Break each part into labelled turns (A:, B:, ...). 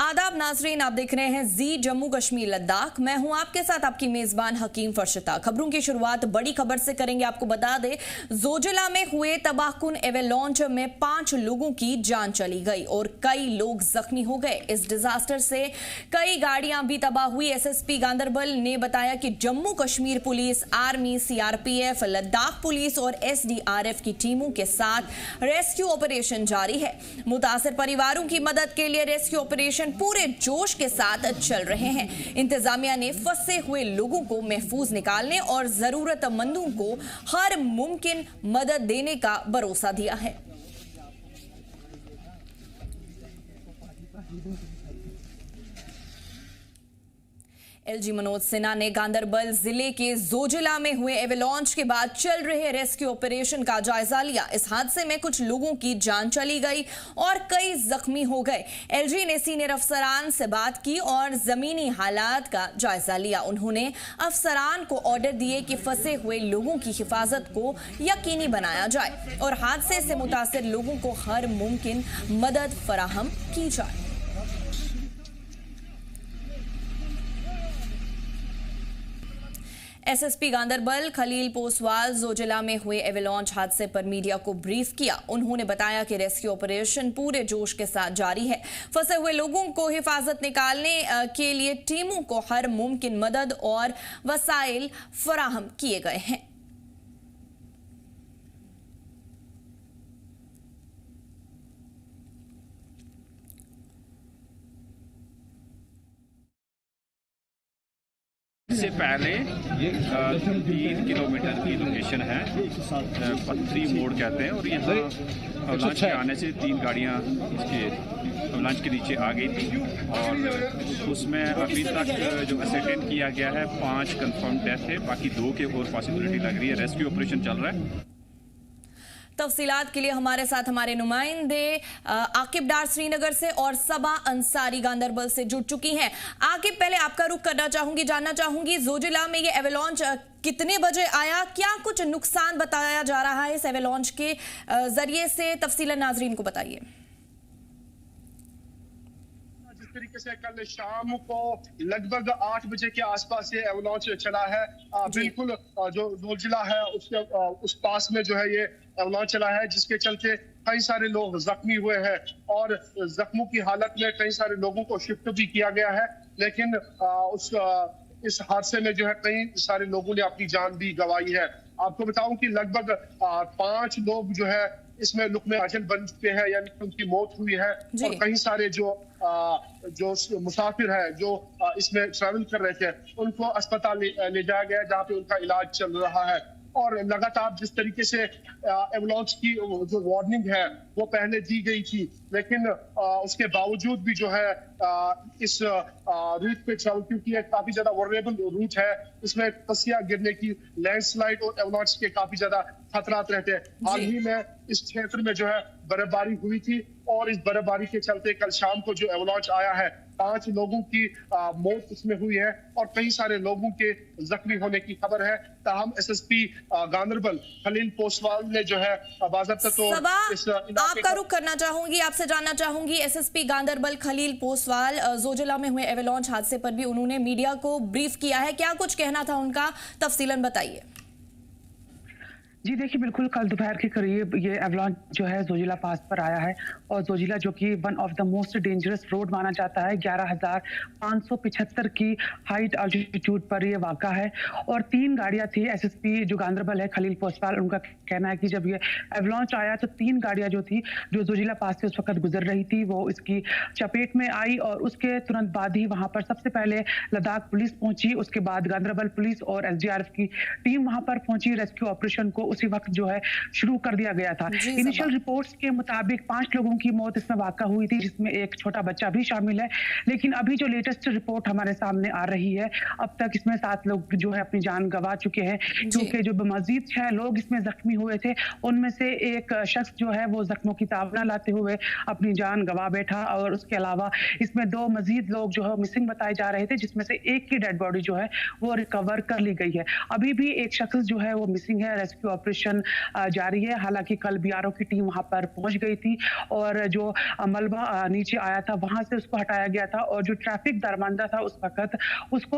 A: आदाब नाजरीन, आप देख रहे हैं जी जम्मू कश्मीर लद्दाख। मैं हूं आपके साथ आपकी मेजबान हकीम फर्शता। खबरों की शुरुआत बड़ी खबर से करेंगे। आपको बता दें, जोजिला में हुए तबाहकुन एवेलांच में 5 लोगों की जान चली गई और कई लोग जख्मी हो गए। इस डिजास्टर से कई गाड़ियां भी तबाह हुई। एसएसपी गांदरबल ने बताया कि Jammu Kashmir police, army, CRPF, Ladakh police और एसडीआरएफ की टीमों के साथ रेस्क्यू ऑपरेशन जारी है। मुतासिर परिवारों की मदद के लिए रेस्क्यू ऑपरेशन पूरे जोश के साथ चल रहे हैं। इंतजामिया ने फंसे हुए लोगों को महफूज निकालने और जरूरतमंदों को हर मुमकिन मदद देने का भरोसा दिया है। एलजी मनोज सिन्हा ने गांदरबल जिले के जोजिला में हुए एवेलांच के बाद चल रहे रेस्क्यू ऑपरेशन का जायजा लिया। इस हादसे में कुछ लोगों की जान चली गई और कई जख्मी हो गए। एलजी ने सीनियर अफसरान से बात की और जमीनी हालात का जायजा लिया। उन्होंने अफसरान को ऑर्डर दिए कि फंसे हुए लोगों की हिफाजत को यकीनी बनाया जाए और हादसे से मुतासिर लोगों को हर मुमकिन मदद फराहम की जाए। एसएसपी गांदरबल खलील पोसवाल जोजिला में हुए एवेलांच हादसे पर मीडिया को ब्रीफ किया। उन्होंने बताया कि रेस्क्यू ऑपरेशन पूरे जोश के साथ जारी है। फंसे हुए लोगों को हिफाजत निकालने के लिए टीमों को हर मुमकिन मदद और वसाइल फराहम किए गए हैं।
B: इससे पहले 3 किलोमीटर की लोकेशन है, पत्थरी मोड़ कहते हैं, और यहाँ अवलांच के आने से 3 गाड़ियाँ इसके अवलांच के नीचे आ गई थी और उसमें अभी तक जो असेटेन किया गया है 5 कंफर्म डेथ है, बाकी 2 के और पॉसिबिलिटी लग रही है। रेस्क्यू ऑपरेशन चल रहा है।
A: तफसीलात के लिए हमारे साथ हमारे नुमाइंदे आकिब डार श्रीनगर से और सबा अंसारी गांदरबल से जुड़ चुकी हैं। आकिब, पहले आपका रुख करना चाहूंगी, जानना चाहूंगी जोजिला में ये एवेलांच कितने बजे आया, क्या कुछ नुकसान बताया जा रहा है इस एवेलांच के जरिए से, तफसीलन नाजरीन को बताइए।
C: तरीके से कल शाम को लगभग 8 बजे के आसपास ये एवेलांच चला है। बिल्कुल जो जोजिला है उसके उस पास में जो है ये एवेलांच चला है, जिसके चलते कई सारे लोग जख्मी हुए हैं और जख्मों की हालत में कई सारे लोगों को शिफ्ट भी किया गया है। लेकिन इस हादसे में जो है कई सारे लोगों ने अपनी जान भी गंवाई है। आपको बताऊं कि लगभग 5 लोग जो है इसमें लुक़्मे अजल बन चुके हैं, यानी उनकी मौत हुई है और कई सारे जो मुसाफिर है जो इसमें ट्रैवल कर रहे थे उनको अस्पताल ले जाया गया, जहाँ पे उनका इलाज चल रहा है। और लगातार जिस तरीके से एवेलांच की जो वार्निंग है वो पहले दी गई थी, लेकिन उसके बावजूद भी जो है इस रूट पे ट्रैवल, क्योंकि ये काफी ज्यादा वल्नरेबल रूट है, इसमें पसिया गिरने की, लैंडस्लाइड और एवेलांच के काफी ज्यादा खतरात रहते हैं। हाल ही में इस क्षेत्र में जो है बर्फबारी हुई थी और इस बर्फबारी के चलते कल शाम को जो एवेलांच आया है 5 लोगों की मौत इसमें हुई है और कई सारे लोगों के जख्मी होने की खबर है। ताहम एसएसपी गांदरबल खलील पोसवाल ने जो है बाज़ाब्ता तो
A: आपका रुख करना चाहूंगी, आपसे जानना चाहूंगी, एसएसपी गांदरबल खलील पोसवाल जोजिला में हुए एवेलांच हादसे पर भी उन्होंने मीडिया को ब्रीफ किया है, क्या कुछ कहना था उनका, तफसीलन बताइए।
D: जी देखिए, बिल्कुल कल दोपहर के करीब ये एवेलांच जो है जोजिला पास पर आया है और जोजिला जो कि one of the most dangerous road माना जाता है, 11,575 की हाइट अल्टीट्यूड पर ये वाक़ा है और 3 गाड़ियां थी। एसएसपी जो गांदरबल है खलील पोसवाल, उनका कहना है कि जब ये एवेलांच आया तो 3 गाड़ियां जो थी जो जोजिला पास से उस वक्त गुजर रही थी वो इसकी चपेट में आई और उसके तुरंत बाद ही वहां पर सबसे पहले लद्दाख पुलिस पहुंची, उसके बाद गांदरबल पुलिस और एसडीआरएफ की टीम वहां पर पहुंची। रेस्क्यू ऑपरेशन को उसी वक्त जो है शुरू कर दिया गया था। इनिशियल रिपोर्ट्स के मुताबिक 5 लोगों की मौत इसमें वाक़ा हुई थी, जिसमें एक छोटा बच्चा भी शामिल है, लेकिन अभी जो लेटेस्ट रिपोर्ट हमारे सामने आ रही है अब तक इसमें 7 लोग जो है अपनी जान गंवा चुके हैं, क्योंकि जो मजीद 6 लोग इसमें जख्मी हुए थे उनमें से एक शख्स जो है वो जख्मों की ताबना लाते हुए अपनी जान गंवा बैठा और उसके अलावा इसमें 2 मजीद लोग जो है मिसिंग बताए जा रहे थे, जिसमें से एक की डेड बॉडी जो है वो रिकवर कर ली गई है। अभी भी एक शख्स जो है वो मिसिंग है। रेस्क्यू ऑपरेशन जारी है। हालांकि कल बीआरओ की टीम वहां पर पहुंच गई थी और जो मलबा नीचे आया था वहां से उसको हटाया गया था और जो ट्रैफिक दरबंदा था उस वक्त उसको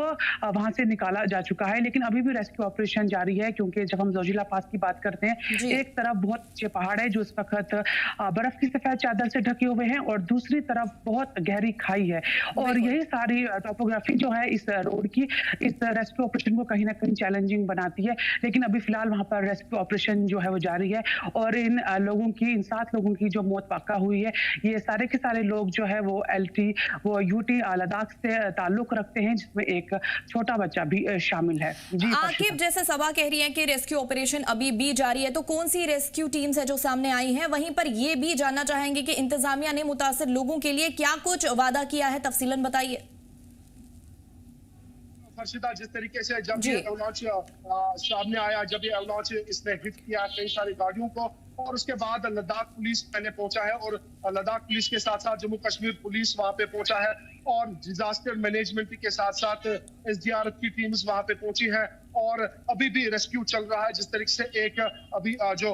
D: वहां से निकाला जा चुका है। लेकिन अभी भी रेस्क्यू ऑपरेशन जारी है, क्योंकि जब हम जोजिला पास की बात करते हैं, एक तरफ बहुत ऊंचे पहाड़ है जो इस वक्त बर्फ की सफेद चादर से ढके हुए हैं और दूसरी तरफ बहुत गहरी खाई है और यही सारी टोपोग्राफी जो है इस रोड की इस रेस्क्यू ऑपरेशन को कहीं ना कहीं चैलेंजिंग बनाती है। लेकिन अभी फिलहाल वहां पर रेस्क्यू ऑपरेशन जो है वो जारी है और इन 7 लोगों की जो मौत वाक़ा हुई है, ये सारे के सारे लोग जो है वो यूटी लद्दाख से ताल्लुक रखते हैं, जिसमें एक छोटा बच्चा भी शामिल है। जी
A: आकिब, जैसे सबा कह रही है कि रेस्क्यू ऑपरेशन अभी भी जारी है, तो कौन सी रेस्क्यू टीम्स है जो सामने आई हैं? वहीं पर ये भी जानना चाहेंगे कि इंतजामिया ने मुतासिर लोगों के लिए क्या कुछ वादा किया है, तफसीलन बताइए।
C: फर्शिदा, जिस तरीके से जब ये एवलांच सामने आया, जब ये एवलांच इसने हिट किया कई सारी गाड़ियों को और उसके बाद लद्दाख पुलिस पहले पहुंचा है और लद्दाख पुलिस के साथ साथ जम्मू कश्मीर पुलिस वहां पे पहुंचा है और डिजास्टर मैनेजमेंट के साथ साथ एसडीआरएफ की टीम्स वहां पे पहुंची है और अभी भी रेस्क्यू चल रहा है। जिस तरीके से एक अभी जो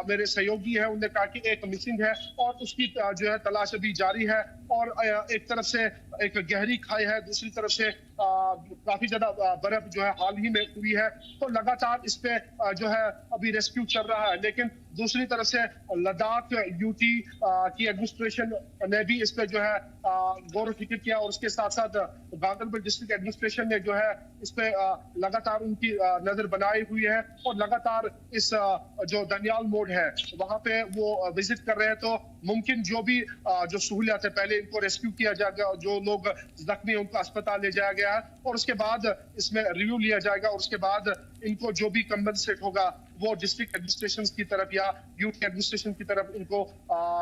C: मेरे सहयोगी है उन्होंने कहा कि एक मिसिंग है और उसकी जो है तलाश अभी जारी है और एक तरफ से एक गहरी खाई है, दूसरी तरफ से काफी ज्यादा बर्फ जो है हाल ही में हुई है, तो लगातार इस पे जो है अभी रेस्क्यू चल रहा है। लेकिन दूसरी तरफ से लद्दाख यूटी की एडमिनिस्ट्रेशन ने भी इस पे जो है गौर फिक्र किया और उसके साथ साथ गांधरबल डिस्ट्रिक्ट एडमिनिस्ट्रेशन ने जो है इस पे लगातार उनकी नजर बनाई हुई है और लगातार इस जो दनियाल मोड़ है वहां पे वो विजिट कर रहे हैं। तो मुमकिन जो भी जो सहूलियत है, पहले इनको रेस्क्यू किया जाएगा, जो लोग जख्मी हैं उनको अस्पताल ले जाया गया है और उसके बाद इसमें रिव्यू लिया जाएगा और उसके बाद इनको जो भी कंपनसेट होगा वो डिस्ट्रिक्ट एडमिनिस्ट्रेशन की तरफ या यूटी एडमिनिस्ट्रेशन की तरफ इनको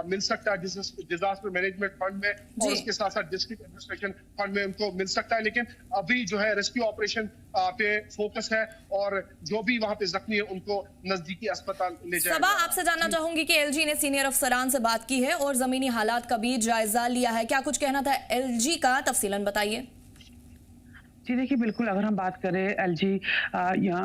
C: मिल सकता है डिजास्टर मैनेजमेंट फंड में और उसके साथ साथ डिस्ट्रिक्ट एडमिनिस्ट्रेशन फंड में उनको मिल सकता है। लेकिन अभी जो है रेस्क्यू ऑपरेशन पे फोकस है और जो भी वहां पे जख्मी है उनको नजदीकी अस्पताल ले जाएगा।
A: सबा, आपसे जानना चाहूंगी कि एलजी ने सीनियर अफसरान से बात की है और जमीनी हालात का भी जायजा लिया है, क्या कुछ कहना था एलजी का, तफसीलन बताइए।
D: जी देखिए, बिल्कुल अगर हम बात करें एलजी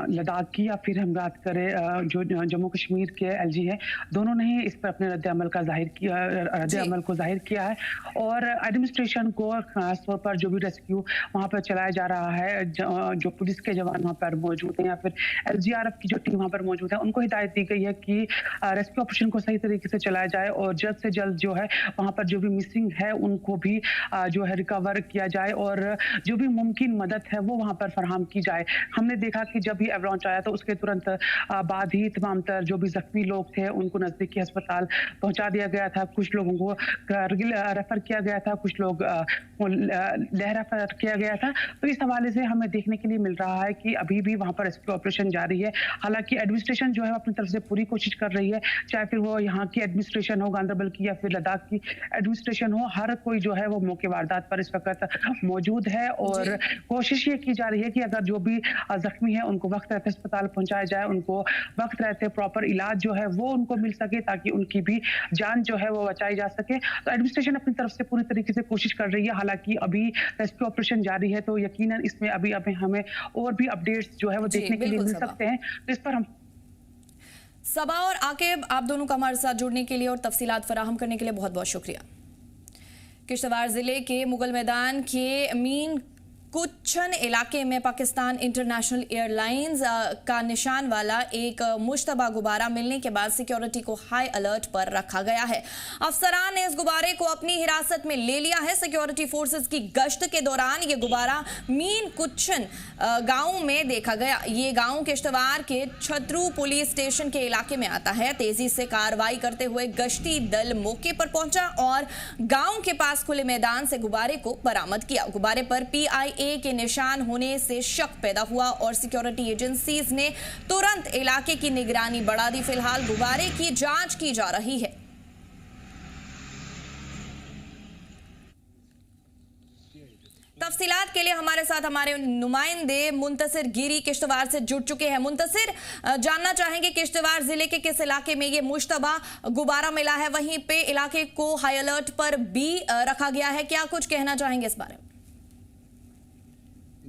D: लद्दाख की या फिर हम बात करें जो जम्मू कश्मीर के एलजी है, दोनों ने ही इस पर अपने रद्द-ए-अमल को जाहिर किया है और एडमिनिस्ट्रेशन को खास तौर पर जो भी रेस्क्यू वहाँ पर चलाया जा रहा है, जो पुलिस के जवान वहाँ पर मौजूद हैं या फिर एसडीआरएफ की जो टीम वहाँ पर मौजूद है, उनको हिदायत दी गई है कि रेस्क्यू ऑपरेशन को सही तरीके से चलाया जाए और जल्द से जल्द जो है वहाँ पर जो भी मिसिंग है उनको भी जो है रिकवर किया जाए और जो भी मुमकिन मदद है वो वहां पर फराहम की जाए। हमने देखा कि जब ये एवलांच आया तो उसके तुरंत बाद ही तमाम तर जो भी जख्मी लोग थे उनको नजदीकी अस्पताल पहुंचा दिया गया था, कुछ लोगों को कारगिल रेफर किया गया था, कुछ लोग लेह रेफर किया गया था। तो इस हवाले से हमें देखने के लिए मिल रहा है कि अभी भी वहां पर रेस्क्यू ऑपरेशन जारी है। हालांकि एडमिनिस्ट्रेशन जो है अपनी तरफ से पूरी कोशिश कर रही है, चाहे फिर वो यहाँ की एडमिनिस्ट्रेशन हो, गांधरबल की या फिर लद्दाख की एडमिनिस्ट्रेशन हो, हर कोई जो है वो मौके वारदात पर इस वक्त मौजूद है और कोशिश ये की जा रही है कि अगर जो भी जख्मी है उनको वक्त रहते अस्पताल पहुंचाया जाए, उनको वक्त रहते प्रॉपर इलाज जो है वो उनको मिल सके ताकि उनकी भी जान जो है वो बचाई जा सके। तो एडमिनिस्ट्रेशन अपनी तरफ से पूरी तरीके से कोशिश कर रही है। हालांकि अभी रेस्क्यू ऑपरेशन जारी है तो यकीनन इसमें अभी हमें और भी अपडेट्स जो है वो देखने के लिए मिल सकते हैं। तो इस पर हम
A: सबा और आकिब, आप दोनों का हमारे साथ जुड़ने के लिए और तफसीलात फराहम करने के लिए बहुत बहुत शुक्रिया। किश्तवाड़ जिले के मुगल मैदान के मीन कुच्छन इलाके में पाकिस्तान इंटरनेशनल एयरलाइंस का निशान वाला एक मुश्तबा गुब्बारा मिलने के बाद सिक्योरिटी को हाई अलर्ट पर रखा गया है। अफसरान ने इस गुब्बारे को अपनी हिरासत में ले लिया है। सिक्योरिटी फोर्सेस की गश्त के दौरान ये गुब्बारा मीन कुच्छन गांव में देखा गया। ये गांव किश्तवाड़ के छतरू पुलिस स्टेशन के इलाके में आता है। तेजी से कार्रवाई करते हुए गश्ती दल मौके पर पहुंचा और गांव के पास खुले मैदान से गुब्बारे को बरामद किया। गुब्बारे पर PIA के निशान होने से शक पैदा हुआ और सिक्योरिटी एजेंसीज ने तुरंत इलाके की निगरानी बढ़ा दी। फिलहाल गुब्बारे की जांच की जा रही है। तफसीलात के लिए हमारे साथ हमारे नुमाइंदे मुंतसिर गिरी किश्तवाड़ से जुड़ चुके हैं। मुंतसिर, जानना चाहेंगे किश्तवाड़ जिले के किस इलाके में ये मुश्तबा गुब्बारा मिला है, वहीं पे इलाके को हाई अलर्ट पर भी रखा गया है, क्या कुछ कहना चाहेंगे इस बारे में?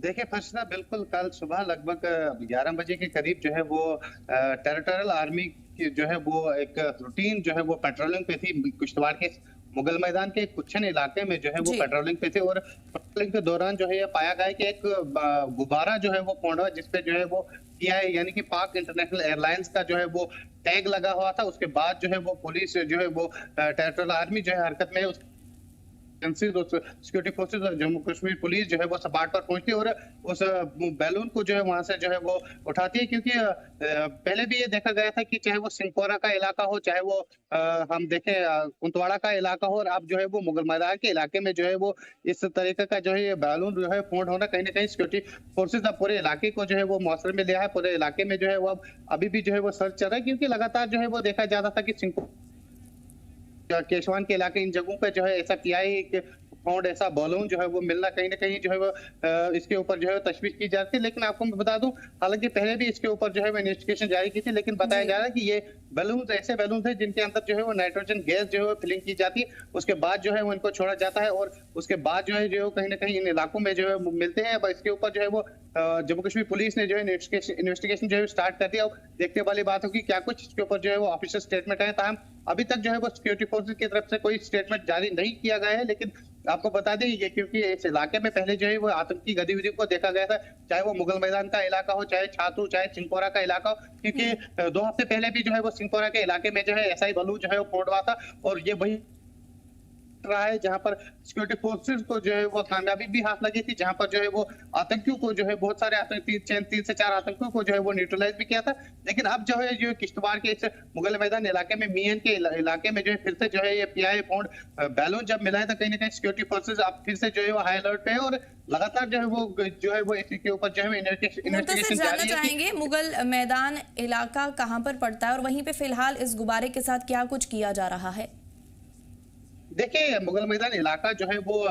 E: देखिए फर्शना बिल्कुल कल सुबह लगभग 11 बजे के करीब जो है वो टेरिटोरियल आर्मी की जो है वो एक रूटीन जो है वो पेट्रोलिंग पे थी किश्तवाड़ के मुगल मैदान के कुछन इलाके में जो है वो
A: जी।
E: पेट्रोलिंग पे थे। और पेट्रोलिंग के दौरान जो है ये पाया गया कि एक गुब्बारा जो है वो पौंडा जिसपे जो है वो पीआई यानी कि पाक इंटरनेशनल एयरलाइंस का जो है वो टैग लगा हुआ था। उसके बाद जो है वो पुलिस जो है वो टेरिटोरियल आर्मी जो है हरकत में सिक्योरिटी फोर्सेस और जम्मू कश्मीर पुलिस जो है वो सपाट पर पहुंचती है और उस बैलून को जो है वहां से जो है वो उठाती है। क्योंकि पहले भी ये देखा गया था कि चाहे वो सिंहपोरा का इलाका हो, चाहे वो हम देखें कुंतवाड़ा का इलाका हो, और अब जो है वो मुगल मैदान के इलाके में जो है वो इस तरीके का जो है ये बैलून जो है फोड़ होना कहीं ना कहीं सिक्योरिटी फोर्सेज अब पूरे इलाके को जो है वो मौसर में लिया है। पूरे इलाके में जो है वो अभी भी जो है वो सर्च चल रहा है, क्योंकि लगातार जो है वो देखा जा रहा था कि केशवान के इलाके इन जगहों पे जो है ऐसा पीआई फाउंड ऐसा बैलून जो है वो मिलना कहीं ना कहीं जो है वो इसके ऊपर जो है तशवीश की जाती है। लेकिन आपको मैं बता दूं, हालांकि पहले भी इसके ऊपर जो है वो इन्वेस्टिगेशन जारी की थी, लेकिन बताया जा रहा है कि ये बैलून ऐसे बैलून थे जिनके अंदर जो है वो नाइट्रोजन गैस जो है फिलिंग की जाती है। उसके बाद जो है वो इनको छोड़ा जाता है और उसके बाद जो है कहीं ना कहीं इन इलाकों में जो है मिलते हैं। अब इसके ऊपर जो है वो जम्मू कश्मीर पुलिस ने जो है इन्वेस्टिगेशन जो है स्टार्ट कर दिया। देखने वाली बात होगी क्या कुछ इसके ऊपर जो है वो ऑफिशियल स्टेटमेंट है। ताहम अभी तक जो है वो सिक्योरिटी फोर्सेज की तरफ से कोई स्टेटमेंट जारी नहीं किया गया है। लेकिन आपको बता दें ये क्योंकि इस इलाके में पहले जो है वो आतंकी गतिविधियों को देखा गया था, चाहे वो मुगल मैदान का इलाका हो, चाहे छात्र, चाहे सिंहपोरा का इलाका हो। क्योंकि 2 हफ्ते पहले भी जो है वो सिंहपोरा के इलाके में जो है ऐसा ही बैलून जो है वो फोड़ हुआ था और ये वही रहा है जहां पर सिक्योरिटी फोर्सेस को जो है वो कामयाबी भी हाथ लगी थी, जहां पर जो है वो आतंकियों को जो है बहुत सारे आतंकी 3 से 4 आतंकियों को जो है वो न्यूट्रलाइज भी किया था। लेकिन अब जो है जो किश्तवाड़ के इस मुगल मैदान इलाके में मियन के इलाके में जो है फिर से जो है ये पीआई फाउंड बैलून जब मिला है तो कहीं ना कहीं सिक्योरिटी फोर्सेज अब फिर से जो है वो हाई अलर्ट पे है और लगातार जो है वो इसके ऊपर जो है इन्वेस्टिगेशन
A: जानना चाहेंगे मुगल मैदान इलाका कहाँ पर पड़ता है और वहीं पे फिलहाल इस गुब्बारे के साथ क्या कुछ किया जा रहा है?
E: देखिए मुगल मैदान इलाका जो है वो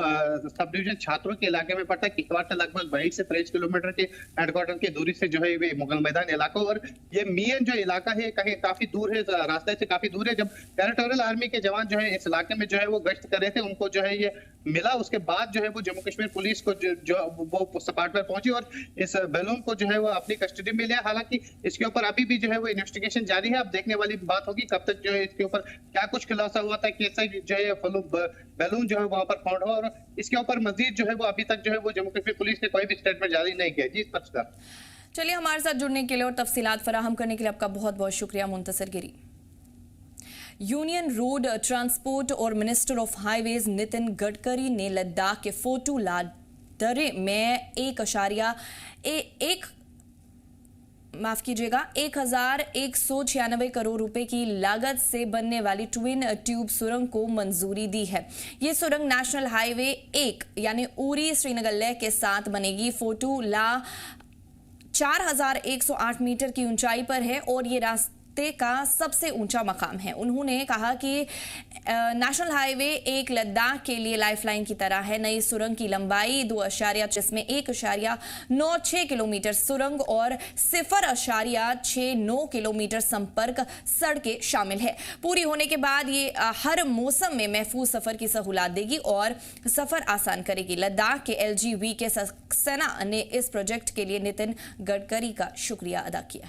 E: सब डिवीजन छात्रों के इलाके में पड़ता है। किश्तवाड़ से लगभग 22 से 23 किलोमीटर के हेडक्वार्टर की दूरी से जो है ये मुगल मैदान इलाका और ये मियन जो इलाका है कहीं काफी दूर है, रास्ते से काफी दूर है। जब टेरिटोरियल आर्मी के जवान जो है इस इलाके में जो है वो गश्त कर रहे थे, उनको जो है ये मिला। उसके बाद जो है वो जम्मू कश्मीर पुलिस को जो वो सपाट पर पहुंची और इस बैलून को जो है वो अपनी कस्टडी में लिया। हालांकि इसके ऊपर अभी भी जो है वो इन्वेस्टिगेशन जारी है। अब देखने वाली बात होगी कब तक जो है इसके ऊपर क्या कुछ खुलासा हुआ था, कैसे जो है बैलून जो है वहां पर फाउंड हुआ और इसके ऊपर मजीद जो है वो अभी तक जो है वो जम्मू कश्मीर पुलिस ने कोई भी स्टेटमेंट जारी नहीं किया। जी स्पष्ट।
A: चलिए, हमारे साथ जुड़ने के लिए और तफसीलात फराहम करने के लिए आपका बहुत बहुत शुक्रिया मुंतसिर गिरी। यूनियन रोड ट्रांसपोर्ट और minister of highways Nitin Gadkari ने लद्दाख के फोटू लादरे में 1,196 करोड़ रुपए की लागत से बनने वाली ट्विन ट्यूब सुरंग को मंजूरी दी है। ये सुरंग नेशनल हाईवे 1 यानी उरी श्रीनगर लेह के साथ बनेगी। फोटू ला 4,108 मीटर की ऊंचाई पर है और ये रास्ते का सबसे ऊंचा मकाम है। उन्होंने कहा कि नेशनल हाईवे 1 लद्दाख के लिए लाइफलाइन की तरह है। नई सुरंग की लंबाई 2.6 1.96 किलोमीटर सुरंग और 0.69 किलोमीटर संपर्क सड़कें शामिल है। पूरी होने के बाद ये हर मौसम में महफूज सफर की सहूलत देगी और सफर आसान करेगी। लद्दाख के LGV के सक्सेना ने इस प्रोजेक्ट के लिए नितिन गडकरी का शुक्रिया अदा किया।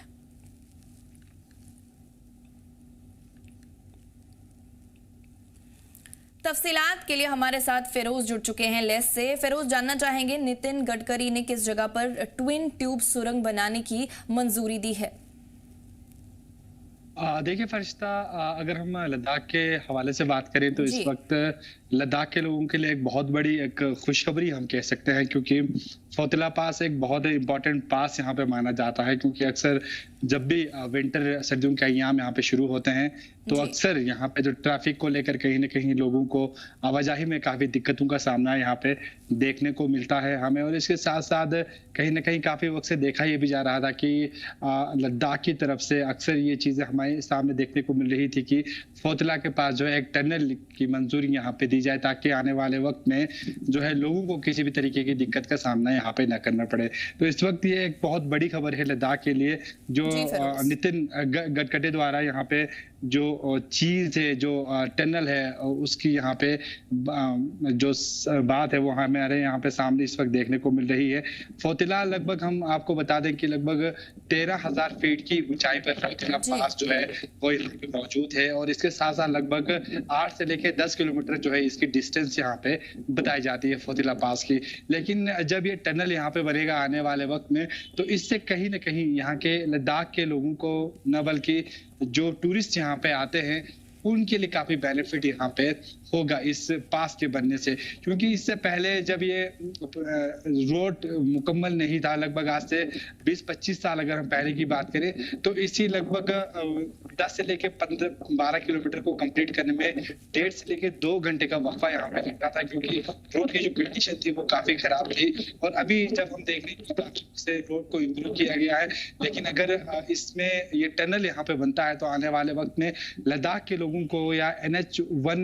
A: तफसीलात के लिए हमारे साथ फिरोज जुड़ चुके हैं लेस से। फिरोज, जानना चाहेंगे नितिन गडकरी ने किस जगह पर ट्विन ट्यूब सुरंग बनाने की मंजूरी दी है?
F: देखिए फरिश्ता, अगर हम लद्दाख के हवाले से बात करें तो इस वक्त लद्दाख के लोगों के लिए एक बहुत बड़ी एक खुशखबरी हम कह सकते हैं, क्योंकि फोतला पास एक बहुत इंपॉर्टेंट पास यहाँ पे माना जाता है। क्योंकि अक्सर जब भी विंटर सर्दियों के अय्याम यहाँ पे शुरू होते हैं तो अक्सर यहाँ पे जो ट्रैफिक को लेकर कहीं ना कहीं लोगों को आवाजाही में काफी दिक्कतों का सामना यहाँ पे देखने को मिलता है हमें। और इसके साथ साथ कहीं ना कहीं काफी वक्त से देखा ये भी जा रहा था कि लद्दाख की तरफ से अक्सर ये चीजें हमारे सामने देखने को मिल रही थी कि फोतला के पास जो है एक टनल की मंजूरी यहाँ पे दी जाए, ताकि आने वाले वक्त में जो है लोगों को किसी भी तरीके की दिक्कत का सामना यहाँ पे न करना पड़े। तो इस वक्त ये एक बहुत बड़ी खबर है लद्दाख के लिए, जो नितिन गडकरी द्वारा यहाँ पे जो चीज है, जो टनल है, उसकी यहाँ पे जो बात है वो हमारे यहाँ पे सामने इस वक्त देखने को मिल रही है। फोतिला लगभग हम आपको बता दें कि लगभग 13,000 फीट की ऊंचाई पर फोतिला पास जो है वो यहाँ पे मौजूद है, और इसके साथ साथ लगभग 8 से लेकर 10 किलोमीटर जो है इसकी डिस्टेंस यहाँ पे बताई जाती है फोतिला पास की। लेकिन जब ये टनल यहाँ पे बनेगा आने वाले वक्त में, तो इससे कहीं ना कहीं यहाँ के लद्दाख के लोगों को, न बल्कि जो टूरिस्ट यहाँ पे आते हैं उनके लिए काफी बेनिफिट यहाँ पे होगा इस पास के बनने से। क्योंकि इससे पहले जब ये रोड मुकम्मल नहीं था, लगभग आज से 20-25 साल अगर हम पहले की बात करें, तो इसी लगभग 10 से लेके 12 किलोमीटर को कंप्लीट करने में 1.5 से लेके 2 घंटे का वक्फा यहाँ पे लगता था, क्योंकि रोड की जो कंडीशन थी वो काफी खराब थी। और अभी जब हम देख रहे हैं से रोड को इम्प्रूव किया गया है, लेकिन अगर इसमें ये टनल यहाँ पे बनता है तो आने वाले वक्त में लद्दाख के लोगों को या NH1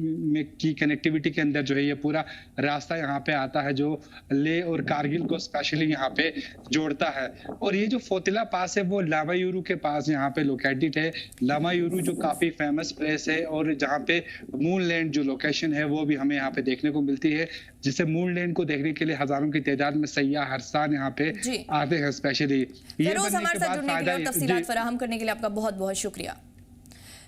F: में की कनेक्टिविटी के अंदर जो है ये पूरा रास्ता यहाँ पे आता है, जो लेह और कारगिल को स्पेशली यहाँ पे जोड़ता है। और ये जो फोतिला पास है वो लामायुरू के पास यहाँ पे लोकेटेड है। लामायुरू जो काफी फेमस प्लेस है, और जहाँ पे मून लैंड जो लोकेशन है वो भी हमें यहाँ पे देखने को मिलती है, जिसे मून लैंड को देखने के लिए हजारों की तादाद में सैयाह हर साल यहाँ पे आते हैं स्पेशली। ये
A: हमारे साथ जुड़ने के लिए और तफसीलात फराहम करने के लिए आपका बहुत बहुत शुक्रिया।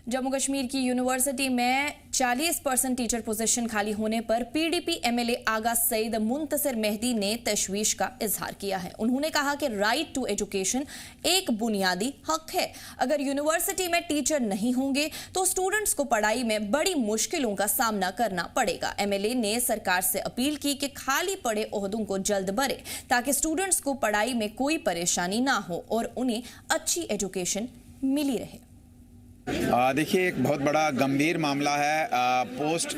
A: जम्मू कश्मीर की यूनिवर्सिटी में 40% टीचर पोजीशन खाली होने पर PDP MLA आगा सईद मुंतसिर मेहदी ने तशवीश का इजहार किया है। उन्होंने कहा कि राइट टू एजुकेशन एक बुनियादी हक है। अगर यूनिवर्सिटी में टीचर नहीं होंगे तो स्टूडेंट्स को पढ़ाई में बड़ी मुश्किलों का सामना करना पड़ेगा। MLA ने सरकार से अपील की कि खाली पड़े ओहदों को जल्द भरे, ताकि स्टूडेंट्स को पढ़ाई में कोई परेशानी ना हो और उन्हें अच्छी एजुकेशन मिली रहे।
G: देखिए, एक बहुत बड़ा गंभीर मामला है। पोस्ट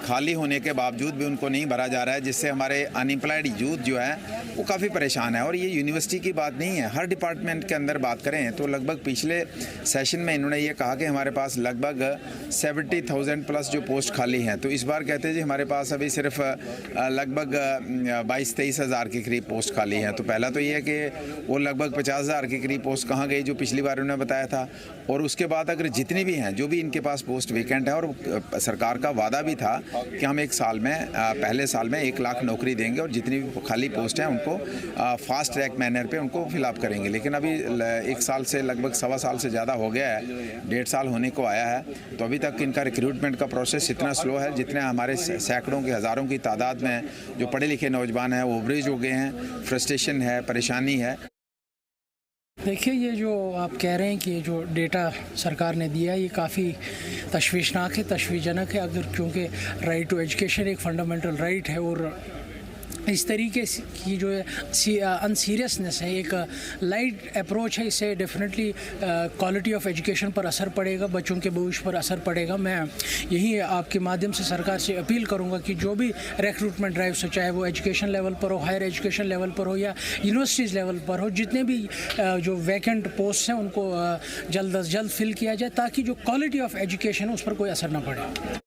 G: खाली होने के बावजूद भी उनको नहीं भरा जा रहा है, जिससे हमारे अनएम्प्लॉयड यूथ जो है वो काफ़ी परेशान है। और ये यूनिवर्सिटी की बात नहीं है, हर डिपार्टमेंट के अंदर बात करें तो लगभग पिछले सेशन में इन्होंने ये कहा कि हमारे पास लगभग 70,000 प्लस जो पोस्ट खाली हैं। तो इस बार कहते हैं जी हमारे पास अभी सिर्फ लगभग 22-23 हज़ार के करीब पोस्ट खाली हैं। तो पहला तो ये है कि वो लगभग 50,000 के करीब पोस्ट कहाँ गई जो पिछली बार उन्होंने बताया था, और उसके बाद अगर जितनी भी हैं जो भी इनके पास पोस्ट वेकेंट है, और सरकार का वादा भी था कि हम एक साल में पहले साल में 1 लाख नौकरी देंगे और जितनी भी खाली पोस्ट हैं उनको फास्ट ट्रैक मैनर पे उनको फिलअप करेंगे। लेकिन अभी 1 साल से लगभग 1.25 साल से ज़्यादा हो गया है, 1.5 साल होने को आया है, तो अभी तक इनका रिक्रूटमेंट का प्रोसेस इतना स्लो है, जितने हमारे सैकड़ों की हज़ारों की तादाद में जो पढ़े लिखे नौजवान हैं वो ओवरेज हो गए हैं, फ्रस्ट्रेशन है, परेशानी है।
H: देखिए, ये जो आप कह रहे हैं कि ये जो डेटा सरकार ने दिया है ये काफ़ी तशवीशनाक है, तशवीशजनक है। अगर क्योंकि राइट टू एजुकेशन एक फंडामेंटल राइट है, और इस तरीके की जो अनसीरियसनेस है, एक लाइट अप्रोच है, इससे डेफिनेटली क्वालिटी ऑफ एजुकेशन पर असर पड़ेगा, बच्चों के भविष्य पर असर पड़ेगा। मैं यही आपके माध्यम से सरकार से अपील करूंगा कि जो भी रिक्रूटमेंट ड्राइव हो, चाहे वो एजुकेशन लेवल पर हो, हायर एजुकेशन लेवल पर हो या यूनिवर्सिटीज़ लेवल पर हो, जितने भी जो वैकेंट पोस्ट हैं उनको जल्द अज जल्द फिल किया जाए, ताकि जो क्वालिटी ऑफ एजुकेशन है उस पर कोई असर न पड़े।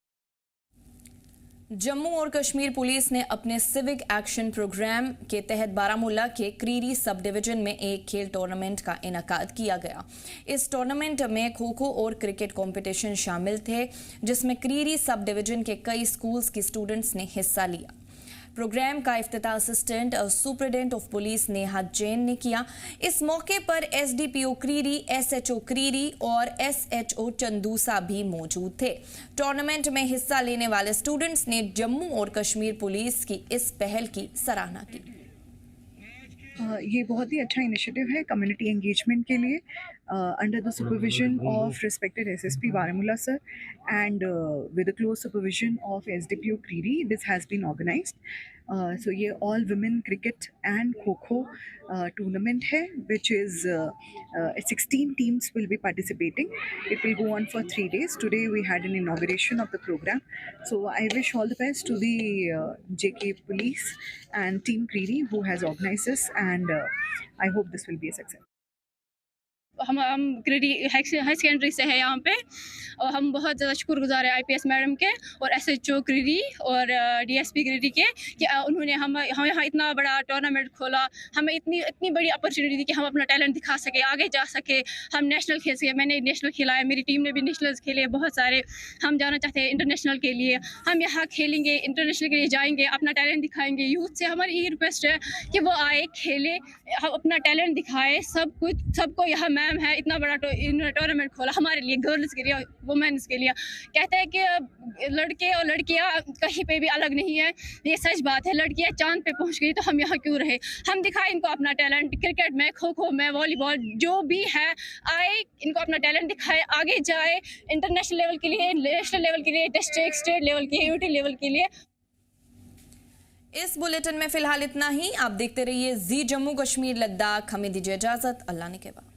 A: जम्मू और कश्मीर पुलिस ने अपने सिविक एक्शन प्रोग्राम के तहत बारामूला के क्रीरी सब डिवीजन में एक खेल टूर्नामेंट का इनेकाद किया गया। इस टूर्नामेंट में खो-खो और क्रिकेट कंपटीशन शामिल थे, जिसमें क्रीरी सब डिवीजन के कई स्कूल्स के स्टूडेंट्स ने हिस्सा लिया। प्रोग्राम का इफ्तिताह assistant superintendent of police Neha Jain ने किया। इस मौके पर SDPO क्रीरी, SHO क्रीरी और SHO चंदूसा भी मौजूद थे। टूर्नामेंट में हिस्सा लेने वाले स्टूडेंट्स ने जम्मू और कश्मीर पुलिस की इस पहल की सराहना की।
I: ये बहुत ही अच्छा इनिशिएटिव है कम्युनिटी एंगेजमेंट के लिए, under the supervision of respected SSP Baramula sir and with the close supervision of SDPO Creedy, this has been organized. So ये all women cricket and kho-kho tournament है, which is 16 teams will be participating. It will go on for 3 days. Today we had an inauguration of the program. So I wish all the best to the JK Police and Team Creedy who has organized this, and I hope this will be a success.
J: हम credit high secondary से है यहाँ पे, और हम बहुत ज़्यादा शुक्रगुजार है IPS मैडम के और SHO क्रेडी और DSP क्रेडी के कि उन्होंने हम यहाँ इतना बड़ा टूर्नामेंट खोला, हमें इतनी बड़ी अपॉर्चुनिटी दी कि हम अपना टैलेंट दिखा सके, आगे जा सके, हम नेशनल खेल सके। मैंने नेशनल खेला है, मेरी टीम ने भी नेशनल खेले बहुत सारे, हम जाना चाहते हैं इंटरनेशनल के लिए, हम यहाँ खेलेंगे, इंटरनेशनल के लिए जाएंगे, अपना टैलेंट दिखाएंगे। यूथ से हमारी यही रिक्वेस्ट है कि वो आए, खेले, हम अपना टैलेंट दिखाए, सब कुछ सबको। यहाँ मैम है, इतना बड़ा टूर्नामेंट खोला हमारे लिए, गर्ल्स के लिए, वुमेन्स के लिए। कहते हैं कि लड़के और लड़कियाँ कहीं पे भी अलग नहीं है, ये सच बात है। लड़कियाँ चांद पे पहुंच गई तो हम यहाँ क्यों रहे? हम दिखाएं इनको अपना टैलेंट, क्रिकेट में, खो खो में, वॉलीबॉल, जो भी है, आए, इनको अपना टैलेंट दिखाए, आगे जाए इंटरनेशनल लेवल के लिए, नेशनल लेवल के लिए, डिस्ट्रिक्ट स्टेट लेवल के, यूटी लेवल के लिए।
A: इस बुलेटिन में फिलहाल इतना ही। आप देखते रहिए जी जम्मू कश्मीर लद्दाख। हमें दीजिए इजाजत, अल्लाह ने के बाद।